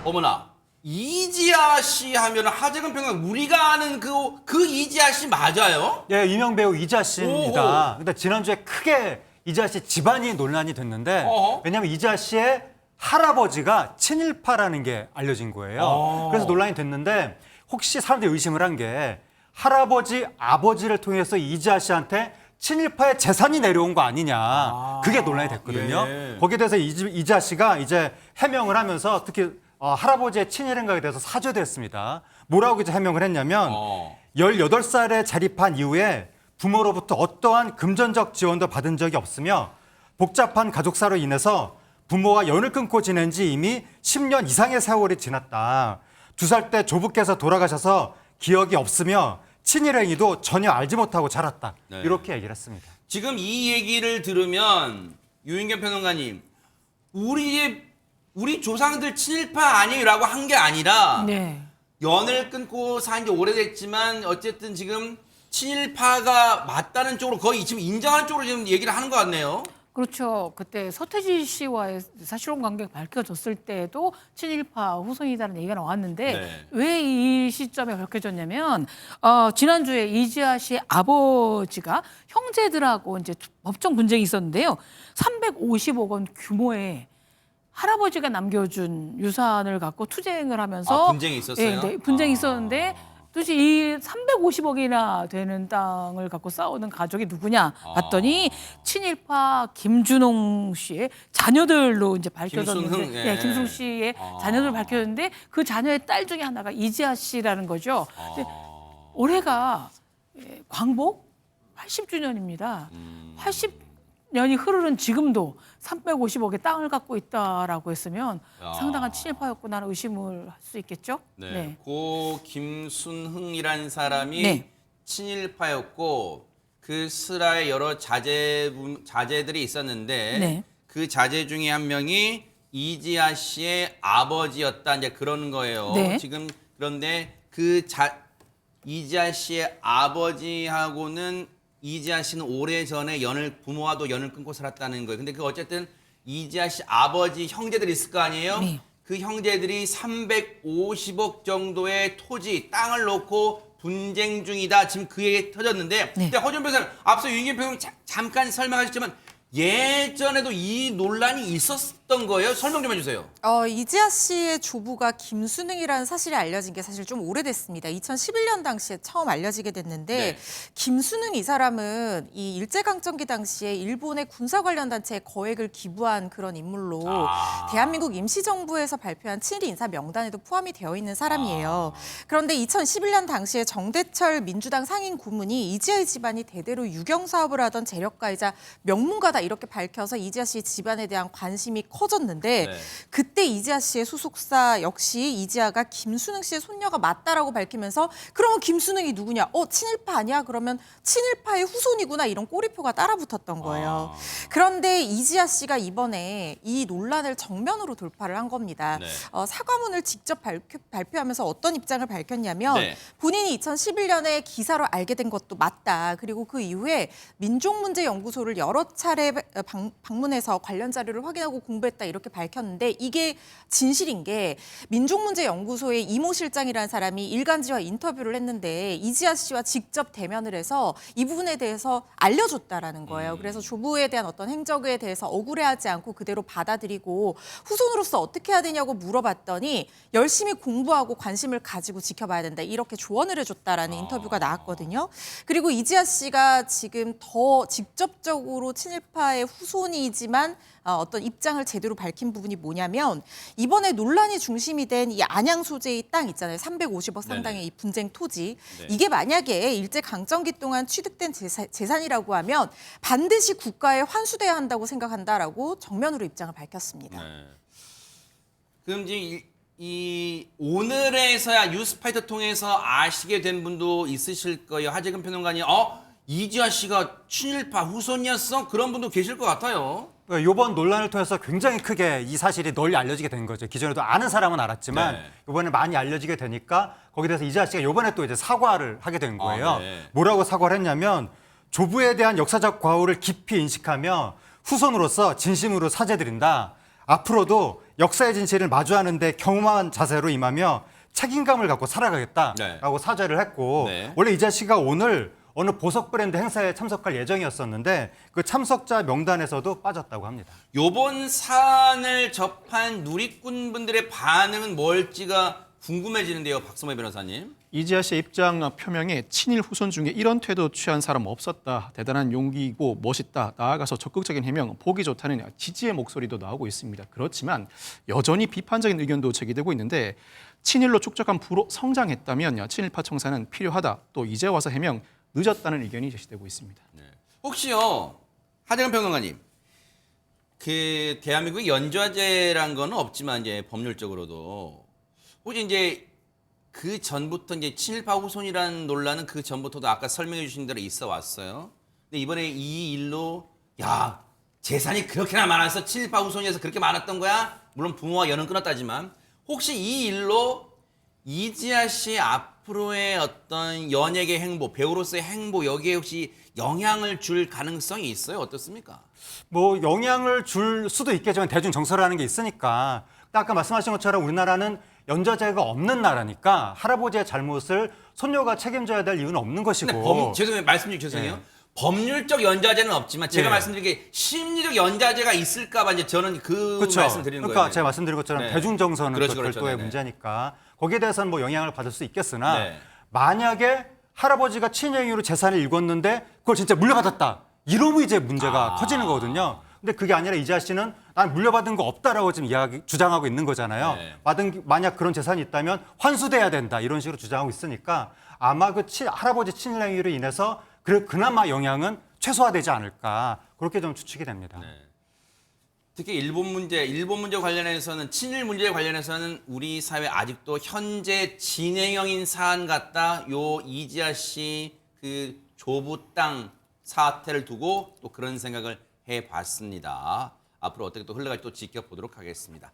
어머나, 이지아 씨 하면 하재근 평론 우리가 아는 그 이지아 씨 맞아요? 예, 유명 배우 이지아 씨입니다. 근데 지난주에 크게 이지아 씨 집안이 논란이 됐는데 어허. 왜냐하면 이지아 씨의 할아버지가 친일파라는 게 알려진 거예요. 그래서 논란이 됐는데 혹시 사람들이 의심을 한 게 할아버지, 아버지를 통해서 이지아 씨한테 친일파의 재산이 내려온 거 아니냐. 그게 논란이 됐거든요. 예. 거기에 대해서 이지아 씨가 이제 해명을 하면서 특히 할아버지의 친일 행각에 대해서 사죄도 했습니다. 뭐라고 이제 해명을 했냐면 18살에 자립한 이후에 부모로부터 어떠한 금전적 지원도 받은 적이 없으며 복잡한 가족사로 인해서 부모와 연을 끊고 지낸 지 이미 10년 이상의 세월이 지났다. 2살 때 조부께서 돌아가셔서 기억이 없으며 친일 행위도 전혀 알지 못하고 자랐다. 네. 이렇게 얘기를 했습니다. 지금 이 얘기를 들으면 유인경 평론가님, 우리 조상들 친일파 아니라고 한 게 아니라 네. 연을 끊고 산 지 오래됐지만 어쨌든 지금 친일파가 맞다는 쪽으로 거의 지금 인정하는 쪽으로 지금 얘기를 하는 것 같네요. 그렇죠. 그때 서태지 씨와의 사실혼 관계가 밝혀졌을 때도 친일파 후손이다는 얘기가 나왔는데 네. 왜 이 시점에 밝혀졌냐면 지난주에 이지아 씨의 아버지가 형제들하고 이제 법정 분쟁이 있었는데요. 350억 원 규모의 할아버지가 남겨준 유산을 갖고 투쟁을 하면서 분쟁이 있었어요? 네, 분쟁이 있었는데 도대체 이 350억이나 되는 땅을 갖고 싸우는 가족이 누구냐 봤더니 친일파 김준홍 씨의 자녀들로 이제 밝혀졌는데, 김순흥, 예. 네, 김순흥 씨의 자녀들 밝혀졌는데 그 자녀의 딸 중에 하나가 이지아 씨라는 거죠. 근데 올해가 광복 80주년입니다. 80년이 흐르는 지금도 350억의 땅을 갖고 있다라고 했으면 상당한 친일파였구나 의심을 할 수 있겠죠. 네. 고 김순흥이라는 사람이 네. 친일파였고 그 슬하에 여러 자제들이 있었는데 네. 그 자제 중에 한 명이 이지아 씨의 아버지였다 이제 그러는 거예요. 네. 지금 그런데 이지아 씨의 아버지하고는 이지아 씨는 오래전에 부모와도 연을 끊고 살았다는 거예요. 근데 그 어쨌든 이지아 씨 아버지 형제들이 있을 거 아니에요? 네. 그 형제들이 350억 정도의 토지, 땅을 놓고 분쟁 중이다. 지금 그 얘기 터졌는데 근데 허준 변호사님 앞서 유인경 변호사님 잠깐 설명하셨지만 예전에도 이 논란이 있었던 거예요? 설명 좀 해주세요. 이지아 씨의 조부가 김순흥이라는 사실이 알려진 게 사실 좀 오래됐습니다. 2011년 당시에 처음 알려지게 됐는데 네. 김순흥 이 사람은 이 일제강점기 당시에 일본의 군사 관련 단체에 거액을 기부한 그런 인물로 대한민국 임시정부에서 발표한 친일 인사 명단에도 포함이 되어 있는 사람이에요. 그런데 2011년 당시에 정대철 민주당 상임 고문이 이지아의 집안이 대대로 유경 사업을 하던 재력가이자 명문가다 이렇게 밝혀서 이지아 씨 집안에 대한 관심이 커졌는데 네. 그때 이지아 씨의 소속사 역시 이지아가 김순흥 씨의 손녀가 맞다라고 밝히면서 그러면 김순흥이 누구냐? 친일파 아니야? 그러면 친일파의 후손이구나 이런 꼬리표가 따라붙었던 거예요. 그런데 이지아 씨가 이번에 이 논란을 정면으로 돌파를 한 겁니다. 네. 사과문을 직접 발표하면서 어떤 입장을 밝혔냐면 네. 본인이 2011년에 기사로 알게 된 것도 맞다. 그리고 그 이후에 민족문제연구소를 여러 차례 방문해서 관련 자료를 확인하고 공부했다 이렇게 밝혔는데 이게 진실인 게 민족문제연구소의 이모 실장이라는 사람이 일간지와 인터뷰를 했는데 이지아 씨와 직접 대면을 해서 이 부분에 대해서 알려줬다라는 거예요. 그래서 조부에 대한 어떤 행적에 대해서 억울해하지 않고 그대로 받아들이고 후손으로서 어떻게 해야 되냐고 물어봤더니 열심히 공부하고 관심을 가지고 지켜봐야 된다 이렇게 조언을 해줬다라는 인터뷰가 나왔거든요. 그리고 이지아 씨가 지금 더 직접적으로 친일파의 후손이지만 어떤 입장을 제대로 밝힌 부분이 뭐냐면 이번에 논란이 중심이 된 이 안양 소재의 땅 있잖아요. 350억 상당의 이 분쟁 토지. 네. 이게 만약에 일제 강점기 동안 취득된 재산이라고 하면 반드시 국가에 환수돼야 한다고 생각한다라고 정면으로 입장을 밝혔습니다. 네. 그럼 지금 이 오늘에서야 뉴스파이터 통해서 아시게 된 분도 있으실 거예요. 하재근 평론가님, 이지아 씨가 친일파 후손이었어? 그런 분도 계실 것 같아요. 이번 논란을 통해서 굉장히 크게 이 사실이 널리 알려지게 된 거죠. 기존에도 아는 사람은 알았지만 네. 이번에 많이 알려지게 되니까 거기에 대해서 이지아 씨가 이번에 또 이제 사과를 하게 된 거예요. 네. 뭐라고 사과를 했냐면 조부에 대한 역사적 과오를 깊이 인식하며 후손으로서 진심으로 사죄드린다. 앞으로도 역사의 진실을 마주하는데 경험한 자세로 임하며 책임감을 갖고 살아가겠다라고 네. 사죄를 했고 네. 원래 이지아 씨가 오늘 어느 보석 브랜드 행사에 참석할 예정이었었는데 그 참석자 명단에서도 빠졌다고 합니다. 요번 사안을 접한 누리꾼분들의 반응은 뭘지가 궁금해지는데요, 박성호 변호사님. 이지아 씨의 입장 표명에 친일 후손 중에 이런 태도 취한 사람 없었다. 대단한 용기이고 멋있다. 나아가서 적극적인 해명, 보기 좋다는 지지의 목소리도 나오고 있습니다. 그렇지만 여전히 비판적인 의견도 제기되고 있는데 친일로 축적한 부로 성장했다면 친일파 청산은 필요하다. 또 이제 와서 해명 늦었다는 의견이 제시되고 있습니다. 혹시요, 하재근 평론가님, 그 대한민국 연좌제란 건 없지만 이제 법률적으로도 혹시 이제 그 전부터 이제 친일파 후손이라는 논란은 그 전부터도 아까 설명해 주신 대로 있어 왔어요. 근데 이번에 이 일로 야 재산이 그렇게나 많아서 친일파 후손이어서 그렇게 많았던 거야? 물론 부모와 연은 끊었다지만 혹시 이 일로 이지아 씨 앞으로의 어떤 연예계 행보, 배우로서의 행보 여기에 혹시 영향을 줄 가능성이 있어요? 어떻습니까? 뭐 영향을 줄 수도 있겠지만 대중 정서라는 게 있으니까 아까 말씀하신 것처럼 우리나라는 연좌제가 없는 나라니까 할아버지의 잘못을 손녀가 책임져야 될 이유는 없는 것이고. 근데 죄송해요. 말씀 중 죄송해요. 네. 법률적 연좌제는 없지만 제가 예. 말씀드린 게 심리적 연좌제가 있을까 봐 이제 저는 그 그렇죠. 말씀 드리는 그러니까 거예요. 제가 말씀드린 것처럼 네. 대중 정서는 그렇죠, 또 그렇죠. 별도의 네네. 문제니까 거기에 대해서는 뭐 영향을 받을 수 있겠으나 네. 만약에 할아버지가 친행위로 재산을 읽었는데 그걸 진짜 물려받았다. 이러면 이제 문제가 커지는 거거든요. 근데 그게 아니라 이지아 씨는 난 물려받은 거 없다라고 지금 주장하고 있는 거잖아요. 네. 만약 그런 재산이 있다면 환수돼야 된다 이런 식으로 주장하고 있으니까 아마 그 할아버지 친일행위로 인해서 그나마 영향은 최소화되지 않을까 그렇게 좀 추측이 됩니다. 네. 특히 일본 문제 관련해서는 친일 문제에 관련해서는 우리 사회 아직도 현재 진행형인 사안 같다. 요 이지아 씨 그 조부 땅 사태를 두고 또 그런 생각을 해봤습니다. 앞으로 어떻게 또 흘러갈지 또 지켜보도록 하겠습니다.